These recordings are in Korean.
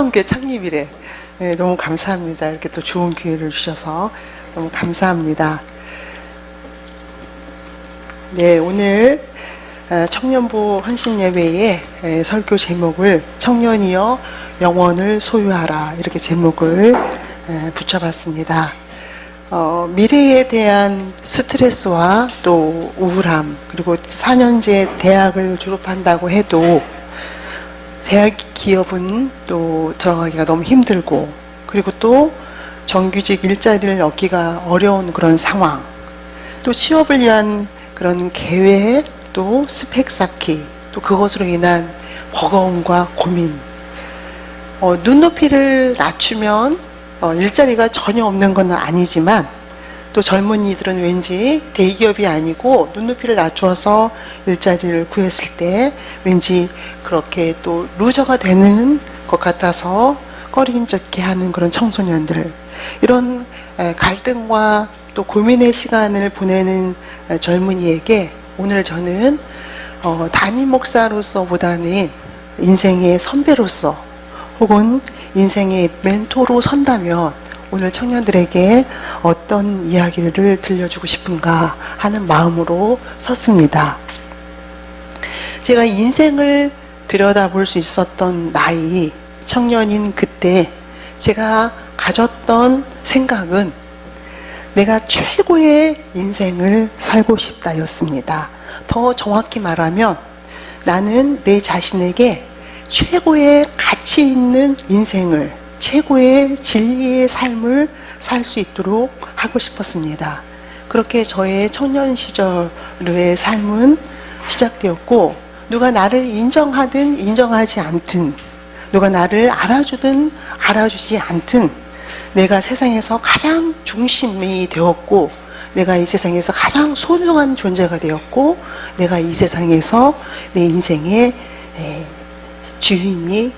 희망교회 창립일에 너무 감사합니다. 이렇게 또 좋은 기회를 주셔서 너무 감사합니다. 네, 오늘 청년부 헌신예배의 설교 제목을 청년이여 영원을 소유하라, 이렇게 제목을 붙여봤습니다. 미래에 대한 스트레스와 또 우울함, 그리고 4년제 대학을 졸업한다고 해도 대학 기업은 또 들어가기가 너무 힘들고, 그리고 또 정규직 일자리를 얻기가 어려운 그런 상황, 또 취업을 위한 그런 계획, 또 스펙 쌓기, 또 그것으로 인한 버거움과 고민, 눈높이를 낮추면 일자리가 전혀 없는 건 아니지만, 또 젊은이들은 왠지 대기업이 아니고 눈높이를 낮춰서 일자리를 구했을 때 왠지 그렇게 또 루저가 되는 것 같아서 꺼림잡게 하는 그런 청소년들, 이런 갈등과 또 고민의 시간을 보내는 젊은이에게 오늘 저는 담임 목사로서 보다는 인생의 선배로서 혹은 인생의 멘토로 선다면 오늘 청년들에게 어떤 이야기를 들려주고 싶은가 하는 마음으로 섰습니다. 제가 인생을 들여다볼 수 있었던 나이, 청년인 그때 제가 가졌던 생각은 내가 최고의 인생을 살고 싶다였습니다. 더 정확히 말하면 나는 내 자신에게 최고의 가치 있는 인생을, 최고의 진리의 삶을 살 수 있도록 하고 싶었습니다. 그렇게 저의 청년 시절의 삶은 시작되었고, 누가 나를 인정하든 인정하지 않든, 누가 나를 알아주든 알아주지 않든 내가 세상에서 가장 중심이 되었고, 내가 이 세상에서 가장 소중한 존재가 되었고, 내가 이 세상에서 내 인생의 주인이,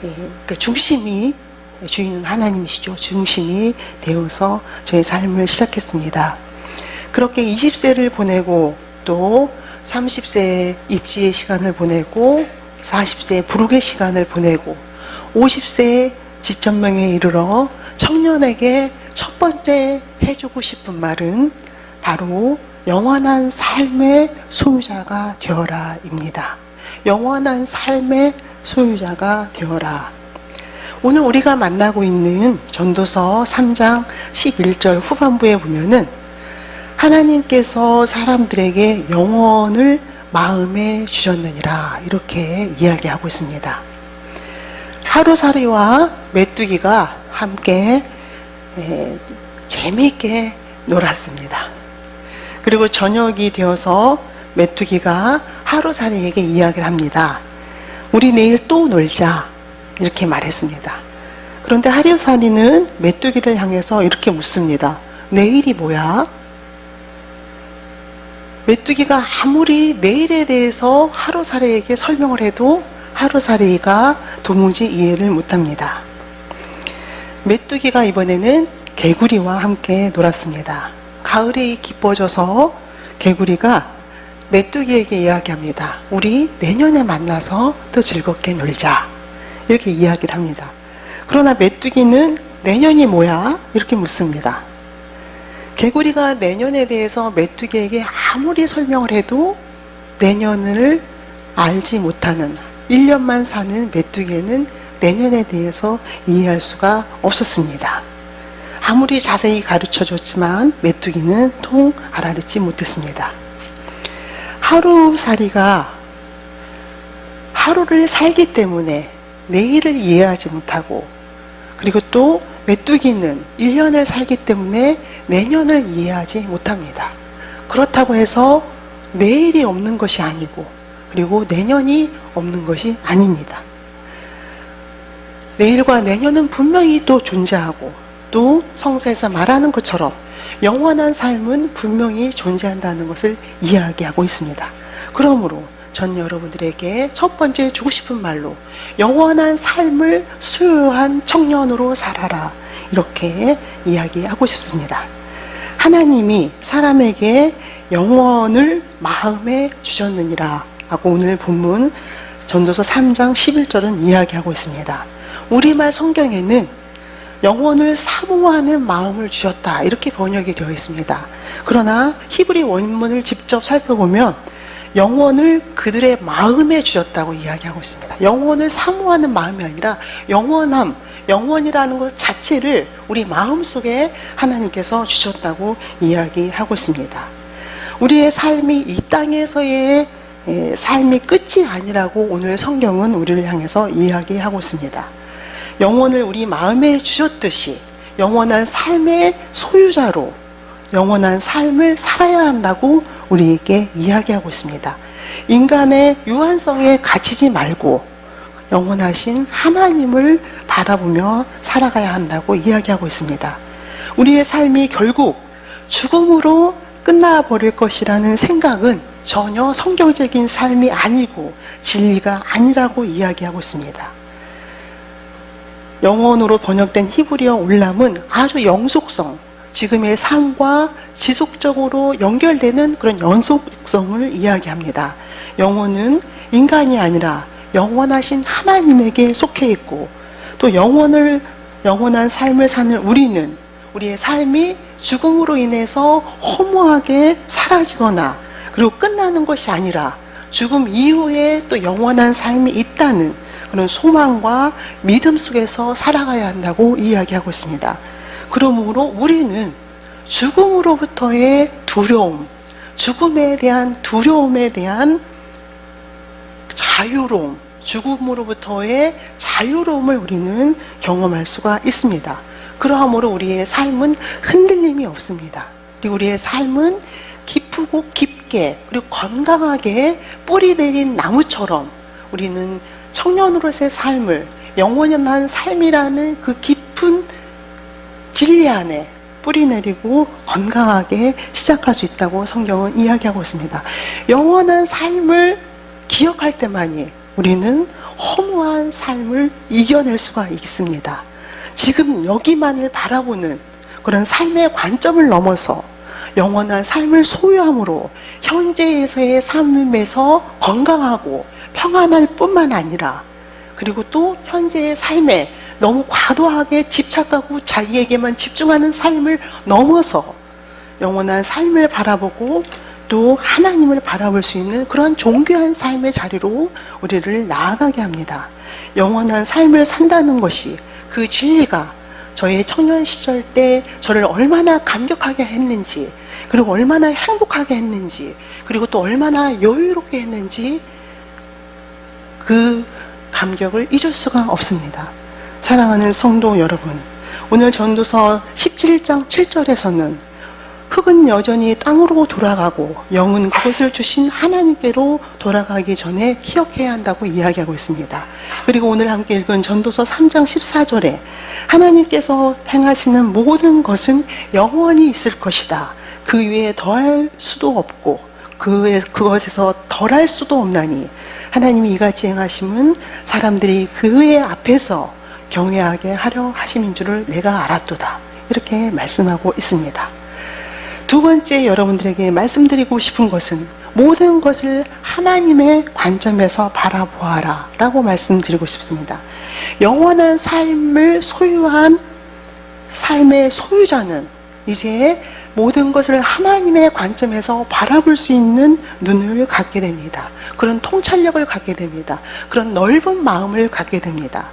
그러니까 중심이, 주인은 하나님이시죠. 중심이 되어서 저의 삶을 시작했습니다. 그렇게 20세를 보내고, 또 30세 입지의 시간을 보내고, 40세 부르게 시간을 보내고, 50세 지천명에 이르러 청년에게 첫 번째 해주고 싶은 말은 바로 영원한 삶의 소유자가 되어라 입니다. 영원한 삶의 소유자가 되어라. 오늘 우리가 만나고 있는 전도서 3장 11절 후반부에 보면은 하나님께서 사람들에게 영원을 마음에 주셨느니라, 이렇게 이야기하고 있습니다. 하루살이와 메뚜기가 함께 재미있게 놀았습니다. 그리고 저녁이 되어서 메뚜기가 하루살이에게 이야기를 합니다. 우리 내일 또 놀자, 이렇게 말했습니다. 그런데 하루살이는 메뚜기를 향해서 이렇게 묻습니다. 내일이 뭐야? 메뚜기가 아무리 내일에 대해서 하루살이에게 설명을 해도 하루살이가 도무지 이해를 못합니다. 메뚜기가 이번에는 개구리와 함께 놀았습니다. 가을이 깊어져서 개구리가 메뚜기에게 이야기합니다. 우리 내년에 만나서 또 즐겁게 놀자, 이렇게 이야기를 합니다. 그러나 메뚜기는 내년이 뭐야? 이렇게 묻습니다. 개구리가 내년에 대해서 메뚜기에게 아무리 설명을 해도 내년을 알지 못하는, 1년만 사는 메뚜기에는 내년에 대해서 이해할 수가 없었습니다. 아무리 자세히 가르쳐줬지만 메뚜기는 통 알아듣지 못했습니다. 하루살이가 하루를 살기 때문에 내일을 이해하지 못하고, 그리고 또 메뚜기는 1년을 살기 때문에 내년을 이해하지 못합니다. 그렇다고 해서 내일이 없는 것이 아니고, 그리고 내년이 없는 것이 아닙니다. 내일과 내년은 분명히 또 존재하고, 또 성서에서 말하는 것처럼 영원한 삶은 분명히 존재한다는 것을 이야기하고 있습니다. 그러므로 전 여러분들에게 첫 번째 주고 싶은 말로 영원한 삶을 수요한 청년으로 살아라, 이렇게 이야기하고 싶습니다. 하나님이 사람에게 영원을 마음에 주셨느니라 하고 오늘 본문 전도서 3장 11절은 이야기하고 있습니다. 우리말 성경에는 영혼을 사모하는 마음을 주셨다 이렇게 번역이 되어 있습니다. 그러나 히브리 원문을 직접 살펴보면 영혼을 그들의 마음에 주셨다고 이야기하고 있습니다. 영혼을 사모하는 마음이 아니라 영원함, 영원이라는 것 자체를 우리 마음속에 하나님께서 주셨다고 이야기하고 있습니다. 우리의 삶이 이 땅에서의 삶이 끝이 아니라고 오늘 성경은 우리를 향해서 이야기하고 있습니다. 영혼을 우리 마음에 주셨듯이 영원한 삶의 소유자로 영원한 삶을 살아야 한다고 우리에게 이야기하고 있습니다. 인간의 유한성에 갇히지 말고 영원하신 하나님을 바라보며 살아가야 한다고 이야기하고 있습니다. 우리의 삶이 결국 죽음으로 끝나버릴 것이라는 생각은 전혀 성경적인 삶이 아니고 진리가 아니라고 이야기하고 있습니다. 영원으로 번역된 히브리어 올람은 아주 영속성, 지금의 삶과 지속적으로 연결되는 그런 연속성을 이야기합니다. 영혼은 인간이 아니라 영원하신 하나님에게 속해 있고 또 영원한 삶을 사는 우리는 우리의 삶이 죽음으로 인해서 허무하게 사라지거나 그리고 끝나는 것이 아니라 죽음 이후에 또 영원한 삶이 있다는 그런 소망과 믿음 속에서 살아가야 한다고 이야기하고 있습니다. 그러므로 우리는 죽음으로부터의 두려움, 죽음에 대한 두려움에 대한 자유로움, 죽음으로부터의 자유로움을 우리는 경험할 수가 있습니다. 그러함으로 우리의 삶은 흔들림이 없습니다. 그리고 우리의 삶은 깊고 깊게 그리고 건강하게 뿌리 내린 나무처럼 우리는 청년으로서의 삶을 영원한 삶이라는 그 깊은 진리 안에 뿌리 내리고 건강하게 시작할 수 있다고 성경은 이야기하고 있습니다. 영원한 삶을 기억할 때만이 우리는 허무한 삶을 이겨낼 수가 있습니다. 지금 여기만을 바라보는 그런 삶의 관점을 넘어서 영원한 삶을 소유함으로 현재에서의 삶에서 건강하고 평안할 뿐만 아니라 그리고 또 현재의 삶에 너무 과도하게 집착하고 자기에게만 집중하는 삶을 넘어서 영원한 삶을 바라보고 또 하나님을 바라볼 수 있는 그런 존귀한 삶의 자리로 우리를 나아가게 합니다. 영원한 삶을 산다는 것이 그 진리가 저의 청년 시절 때 저를 얼마나 감격하게 했는지 그리고 얼마나 행복하게 했는지 그리고 또 얼마나 여유롭게 했는지 그 감격을 잊을 수가 없습니다. 사랑하는 성도 여러분, 오늘 전도서 17장 7절에서는 흙은 여전히 땅으로 돌아가고 영은 그것을 주신 하나님께로 돌아가기 전에 기억해야 한다고 이야기하고 있습니다. 그리고 오늘 함께 읽은 전도서 3장 14절에 하나님께서 행하시는 모든 것은 영원히 있을 것이다. 그 위에 더할 수도 없고 그것에서 덜할 수도 없나니 하나님이 이같이 행하심은 사람들이 그의 앞에서 경외하게 하려 하심인 줄을 내가 알았도다. 이렇게 말씀하고 있습니다. 두 번째 여러분들에게 말씀드리고 싶은 것은 모든 것을 하나님의 관점에서 바라보아라 라고 말씀드리고 싶습니다. 영원한 삶을 소유한 삶의 소유자는 이제 모든 것을 하나님의 관점에서 바라볼 수 있는 눈을 갖게 됩니다. 그런 통찰력을 갖게 됩니다. 그런 넓은 마음을 갖게 됩니다.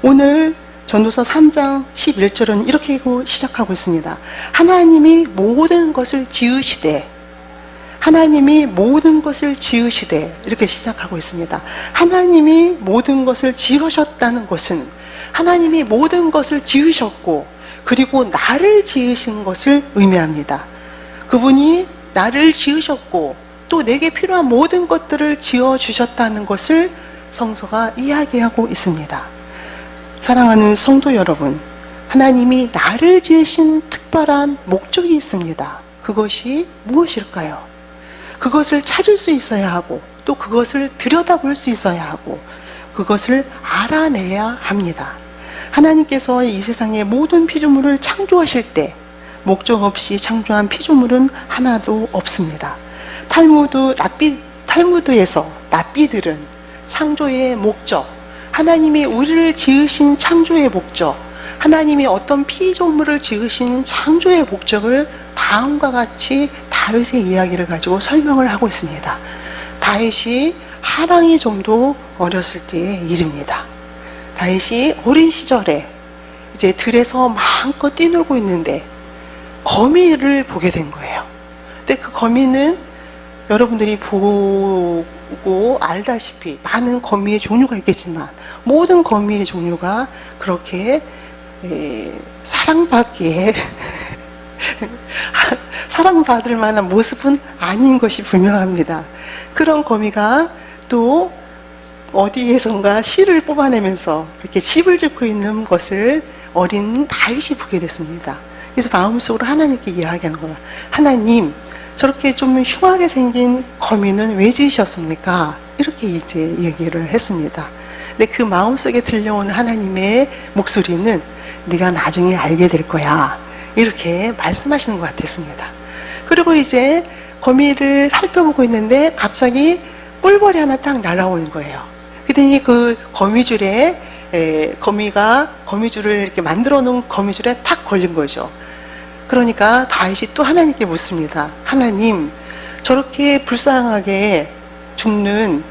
오늘 전도서 3장 11절은 이렇게 시작하고 있습니다. 하나님이 모든 것을 지으시되 하나님이 모든 것을 지으시되 이렇게 시작하고 있습니다. 하나님이 모든 것을 지으셨다는 것은 하나님이 모든 것을 지으셨고 그리고 나를 지으신 것을 의미합니다. 그분이 나를 지으셨고 또 내게 필요한 모든 것들을 지어주셨다는 것을 성서가 이야기하고 있습니다. 사랑하는 성도 여러분, 하나님이 나를 지으신 특별한 목적이 있습니다. 그것이 무엇일까요? 그것을 찾을 수 있어야 하고 또 그것을 들여다볼 수 있어야 하고 그것을 알아내야 합니다. 하나님께서 이 세상의 모든 피조물을 창조하실 때 목적 없이 창조한 피조물은 하나도 없습니다. 탈무드에서 랍비들은 창조의 목적, 하나님이 우리를 지으신 창조의 목적, 하나님이 어떤 피조물을 지으신 창조의 목적을 다음과 같이 다윗의 이야기를 가지고 설명을 하고 있습니다. 다윗이 하랑이 정도 어렸을 때의 일입니다. 다윗이 어린 시절에 이제 들에서 마음껏 뛰놀고 있는데 거미를 보게 된 거예요. 근데 그 거미는 여러분들이 보고 알다시피 많은 거미의 종류가 있겠지만 모든 거미의 종류가 그렇게 사랑받기에 사랑받을 만한 모습은 아닌 것이 분명합니다. 그런 거미가 또 어디에선가 실을 뽑아내면서 이렇게 집을 짓고 있는 것을 어린 다윗이 보게 됐습니다. 그래서 마음속으로 하나님께 이야기하는 거예요. 하나님, 저렇게 좀 흉하게 생긴 거미는 왜 지으셨습니까? 이렇게 이제 얘기를 했습니다. 근데 그 마음속에 들려오는 하나님의 목소리는 네가 나중에 알게 될 거야, 이렇게 말씀하시는 것 같았습니다. 그리고 이제 거미를 살펴보고 있는데 갑자기 꿀벌이 하나 딱 날아오는 거예요. 그랬더니 그 거미줄에 거미줄을 이렇게 만들어 놓은 거미줄에 탁 걸린 거죠. 그러니까 다윗이 또 하나님께 묻습니다. 하나님, 저렇게 불쌍하게 죽는,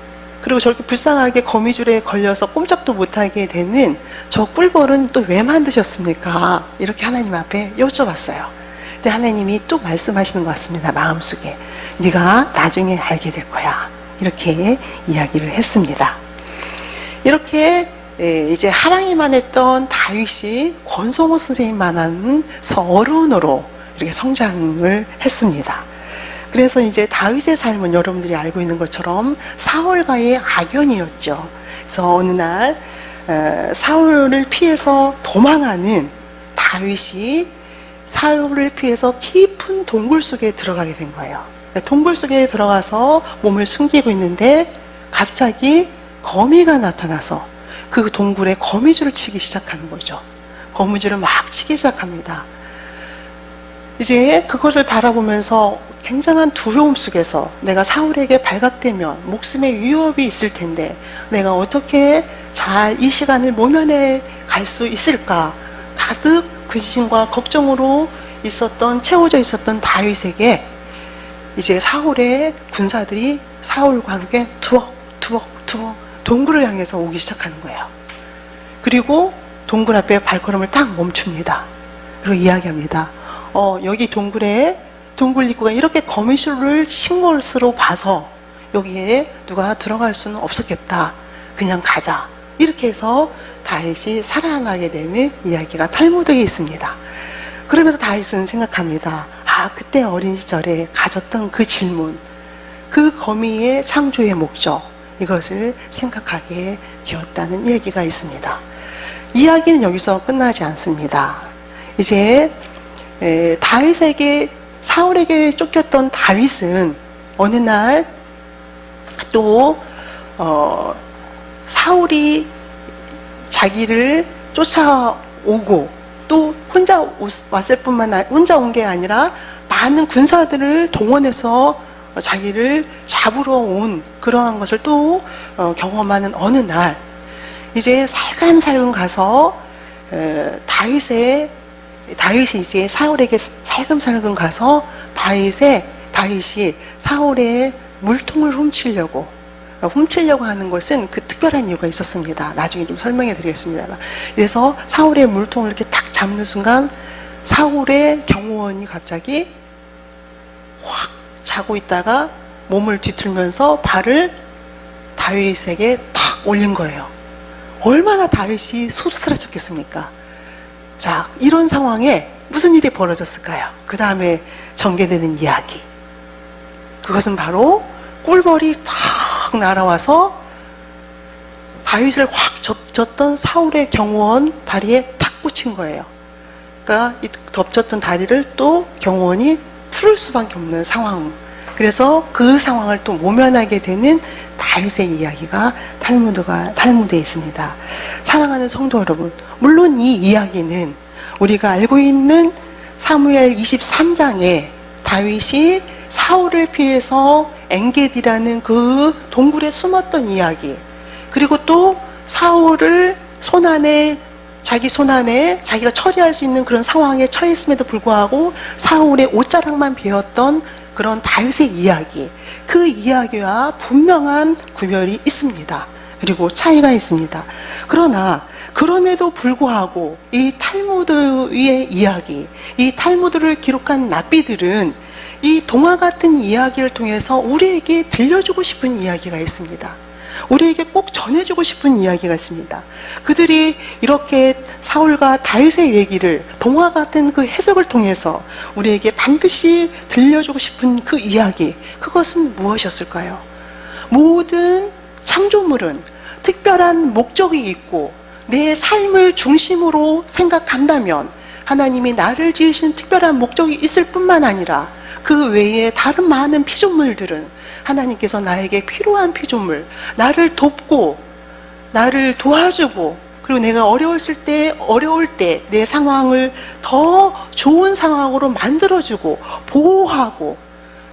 그리고 저렇게 불쌍하게 거미줄에 걸려서 꼼짝도 못하게 되는 저 꿀벌은 또 왜 만드셨습니까? 이렇게 하나님 앞에 여쭤봤어요. 근데 하나님이 또 말씀하시는 것 같습니다. 마음속에 네가 나중에 알게 될 거야, 이렇게 이야기를 했습니다. 이렇게 이제 하랑이만 했던 다윗이 권성호 선생님만한 어른으로 이렇게 성장을 했습니다. 그래서 이제 다윗의 삶은 여러분들이 알고 있는 것처럼 사울과의 악연이었죠. 그래서 어느 날 사울을 피해서 도망하는 다윗이 사울을 피해서 깊은 동굴 속에 들어가게 된 거예요. 동굴 속에 들어가서 몸을 숨기고 있는데 갑자기 거미가 나타나서 그 동굴에 거미줄을 치기 시작하는 거죠. 거미줄을 막 치기 시작합니다. 이제 그것을 바라보면서 굉장한 두려움 속에서 내가 사울에게 발각되면 목숨의 위협이 있을 텐데 내가 어떻게 잘 이 시간을 모면해 갈 수 있을까, 가득 근심과 걱정으로 채워져 있었던 다윗에게 이제 사울의 군사들이 사울과 함께 투벅 동굴을 향해서 오기 시작하는 거예요. 그리고 동굴 앞에 발걸음을 딱 멈춥니다. 그리고 이야기합니다. 여기 동굴 입구가 이렇게 거미줄을 친 것으로 봐서 여기에 누가 들어갈 수는 없었겠다, 그냥 가자, 이렇게 해서 다윗이 살아나게 되는 이야기가 탈무드에 있습니다. 그러면서 다윗은 생각합니다. 그때 어린 시절에 가졌던 그 질문, 그 거미의 창조의 목적, 이것을 생각하게 되었다는 얘기가 있습니다. 이야기는 여기서 끝나지 않습니다. 이제 사울에게 쫓겼던 다윗은 어느 날 또 사울이 자기를 쫓아오고 또 혼자 온 게 아니라 많은 군사들을 동원해서 자기를 잡으러 온 그러한 것을 또 경험하는 어느 날, 이제 살금살금 가서 다윗이 이제 사울에게 살금살금 가서 다윗이 사울의 물통을 훔치려고 하는 것은 그 특별한 이유가 있었습니다. 나중에 좀 설명해 드리겠습니다. 그래서 사울의 물통을 이렇게 탁 잡는 순간 사울의 경호원이 갑자기 확 자고 있다가 몸을 뒤틀면서 발을 다윗에게 탁 올린 거예요. 얼마나 다윗이 수스라쳤겠습니까? 자, 이런 상황에 무슨 일이 벌어졌을까요? 그 다음에 전개되는 이야기, 그것은 바로 꿀벌이 탁 날아와서 다윗을 확 덮쳤던 사울의 경호원 다리에 탁 꽂힌 거예요. 그러니까 이 덮쳤던 다리를 또 경호원이 풀을 수밖에 없는 상황. 그래서 그 상황을 또 모면하게 되는 다윗의 이야기가 탈무드에 있습니다. 사랑하는 성도 여러분, 물론 이 이야기는 우리가 알고 있는 사무엘 23장에 다윗이 사울을 피해서 엔게디라는 그 동굴에 숨었던 이야기, 그리고 또 사울을 자기 손안에 자기가 처리할 수 있는 그런 상황에 처했음에도 불구하고 사울의 옷자락만 베었던 그런 다윗의 이야기, 그 이야기와 분명한 구별이 있습니다. 그리고 차이가 있습니다. 그러나 그럼에도 불구하고 이 탈무드의 이야기, 이 탈무드를 기록한 랍비들은 이 동화 같은 이야기를 통해서 우리에게 들려주고 싶은 이야기가 있습니다. 우리에게 꼭 전해주고 싶은 이야기가 있습니다. 그들이 이렇게 사울과 다윗의 얘기를 동화 같은 그 해석을 통해서 우리에게 반드시 들려주고 싶은 그 이야기, 그것은 무엇이었을까요? 모든 창조물은 특별한 목적이 있고 내 삶을 중심으로 생각한다면 하나님이 나를 지으신 특별한 목적이 있을 뿐만 아니라 그 외에 다른 많은 피조물들은 하나님께서 나에게 필요한 피조물, 나를 돕고 나를 도와주고, 그리고 내가 어려울 때 내 상황을 더 좋은 상황으로 만들어주고 보호하고,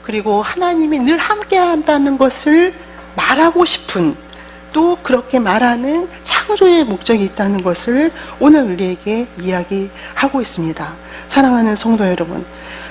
그리고 하나님이 늘 함께 한다는 것을 말하고 싶은, 또 그렇게 말하는 창조의 목적이 있다는 것을 오늘 우리에게 이야기하고 있습니다. 사랑하는 성도 여러분,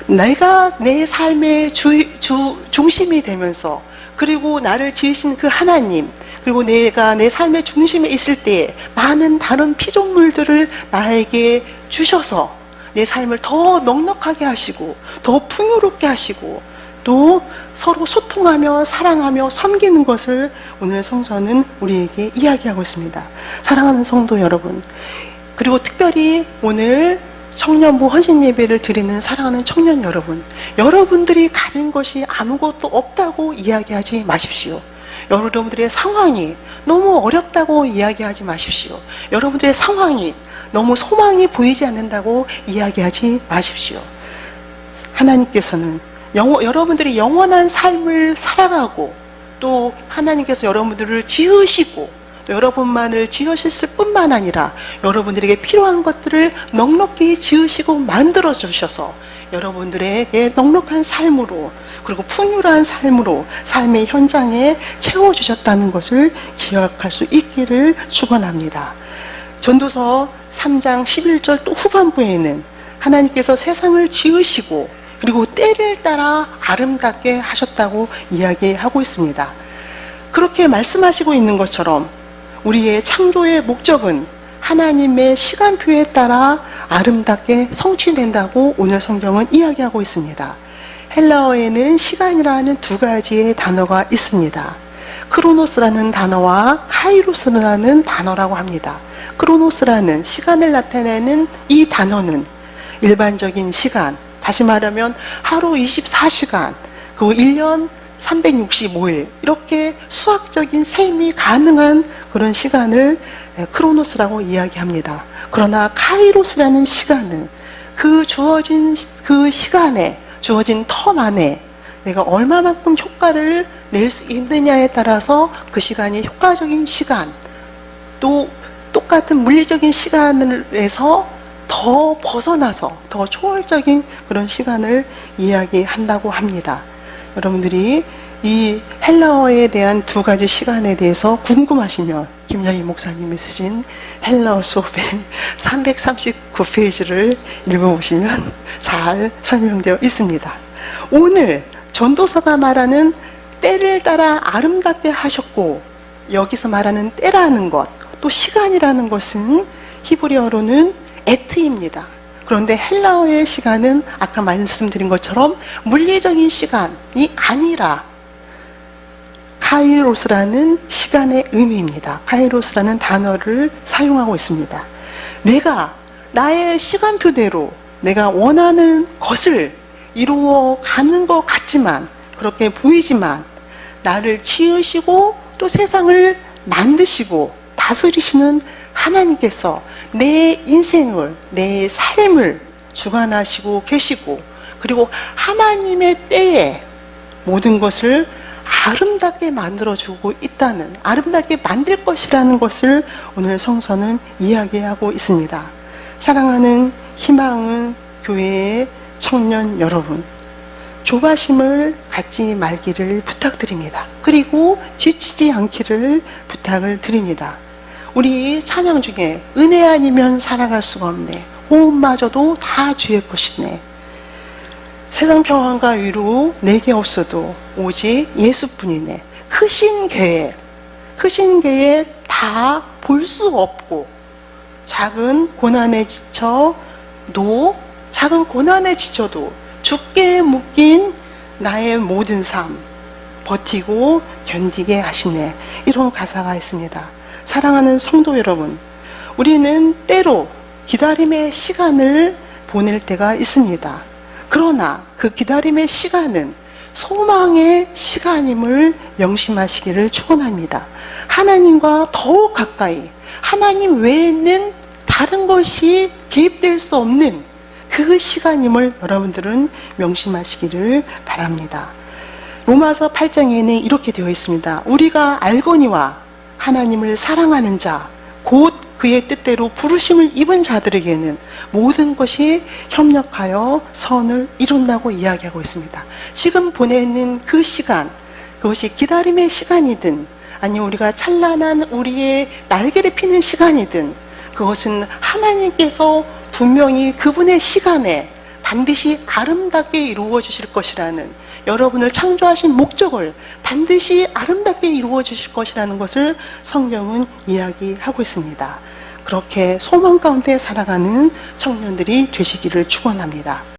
내가 내 삶의 중심이 되면서, 그리고 나를 지으신 그 하나님, 그리고 내가 내 삶의 중심에 있을 때 많은 다른 피조물들을 나에게 주셔서 내 삶을 더 넉넉하게 하시고 더 풍요롭게 하시고 또 서로 소통하며 사랑하며 섬기는 것을 오늘 성서는 우리에게 이야기하고 있습니다. 사랑하는 성도 여러분, 그리고 특별히 오늘 청년부 헌신 예배를 드리는 사랑하는 청년 여러분, 여러분들이 가진 것이 아무것도 없다고 이야기하지 마십시오. 여러분들의 상황이 너무 어렵다고 이야기하지 마십시오. 여러분들의 상황이 너무 소망이 보이지 않는다고 이야기하지 마십시오. 하나님께서는 여러분들이 영원한 삶을 살아가고, 또 하나님께서 여러분들을 지으시고 또 여러분만을 지으셨을 뿐만 아니라 여러분들에게 필요한 것들을 넉넉히 지으시고 만들어 주셔서 여러분들에게 넉넉한 삶으로, 그리고 풍요로운 삶으로 삶의 현장에 채워주셨다는 것을 기억할 수 있기를 축원합니다. 전도서 3장 11절 또 후반부에는 하나님께서 세상을 지으시고 그리고 때를 따라 아름답게 하셨다고 이야기하고 있습니다. 그렇게 말씀하시고 있는 것처럼 우리의 창조의 목적은 하나님의 시간표에 따라 아름답게 성취된다고 오늘 성경은 이야기하고 있습니다. 헬라어에는 시간이라는 두 가지의 단어가 있습니다. 크로노스라는 단어와 카이로스라는 단어라고 합니다. 크로노스라는 시간을 나타내는 이 단어는 일반적인 시간, 다시 말하면 하루 24시간, 그리고 1년 365일, 이렇게 수학적인 셈이 가능한 그런 시간을 크로노스라고 이야기합니다. 그러나 카이로스라는 시간은 그 주어진 그 시간에, 주어진 텀 안에 내가 얼마만큼 효과를 낼 수 있느냐에 따라서 그 시간이 효과적인 시간, 또 똑같은 물리적인 시간에서 더 벗어나서 더 초월적인 그런 시간을 이야기한다고 합니다. 여러분들이 이 헬라어에 대한 두 가지 시간에 대해서 궁금하시면 김영희 목사님이 쓰신 헬라어 수업의 339페이지를 읽어보시면 잘 설명되어 있습니다. 오늘 전도서가 말하는 때를 따라 아름답게 하셨고, 여기서 말하는 때라는 것, 또 시간이라는 것은 히브리어로는 에트입니다. 그런데 헬라어의 시간은 아까 말씀드린 것처럼 물리적인 시간이 아니라 카이로스라는 시간의 의미입니다. 카이로스라는 단어를 사용하고 있습니다. 내가 나의 시간표대로 내가 원하는 것을 이루어 가는 것 같지만, 그렇게 보이지만 나를 지으시고 또 세상을 만드시고 다스리시는 하나님께서 내 인생을, 내 삶을 주관하시고 계시고, 그리고 하나님의 때에 모든 것을 아름답게 만들어주고 있다는, 아름답게 만들 것이라는 것을 오늘 성서는 이야기하고 있습니다. 사랑하는 희망은 교회의 청년 여러분, 조바심을 갖지 말기를 부탁드립니다. 그리고 지치지 않기를 부탁을 드립니다. 우리 찬양 중에 은혜 아니면 살아갈 수가 없네. 호흡마저도 다 주의 것이네. 세상 평안과 위로 내게 없어도 오직 예수뿐이네. 크신 계획 다 볼 수 없고 작은 고난에 지쳐도 죽게 묶인 나의 모든 삶 버티고 견디게 하시네. 이런 가사가 있습니다. 사랑하는 성도 여러분, 우리는 때로 기다림의 시간을 보낼 때가 있습니다. 그러나 그 기다림의 시간은 소망의 시간임을 명심하시기를 축원합니다. 하나님과 더욱 가까이, 하나님 외에는 다른 것이 개입될 수 없는 그 시간임을 여러분들은 명심하시기를 바랍니다. 로마서 8장에는 이렇게 되어 있습니다. 우리가 알거니와 하나님을 사랑하는 자, 곧 그의 뜻대로 부르심을 입은 자들에게는 모든 것이 협력하여 선을 이룬다고 이야기하고 있습니다. 지금 보내는 그 시간, 그것이 기다림의 시간이든 아니면 우리가 찬란한 우리의 날개를 피는 시간이든 그것은 하나님께서 분명히 그분의 시간에 반드시 아름답게 이루어 주실 것이라는, 여러분을 창조하신 목적을 반드시 아름답게 이루어 주실 것이라는 것을 성경은 이야기하고 있습니다. 그렇게 소망 가운데 살아가는 청년들이 되시기를 축원합니다.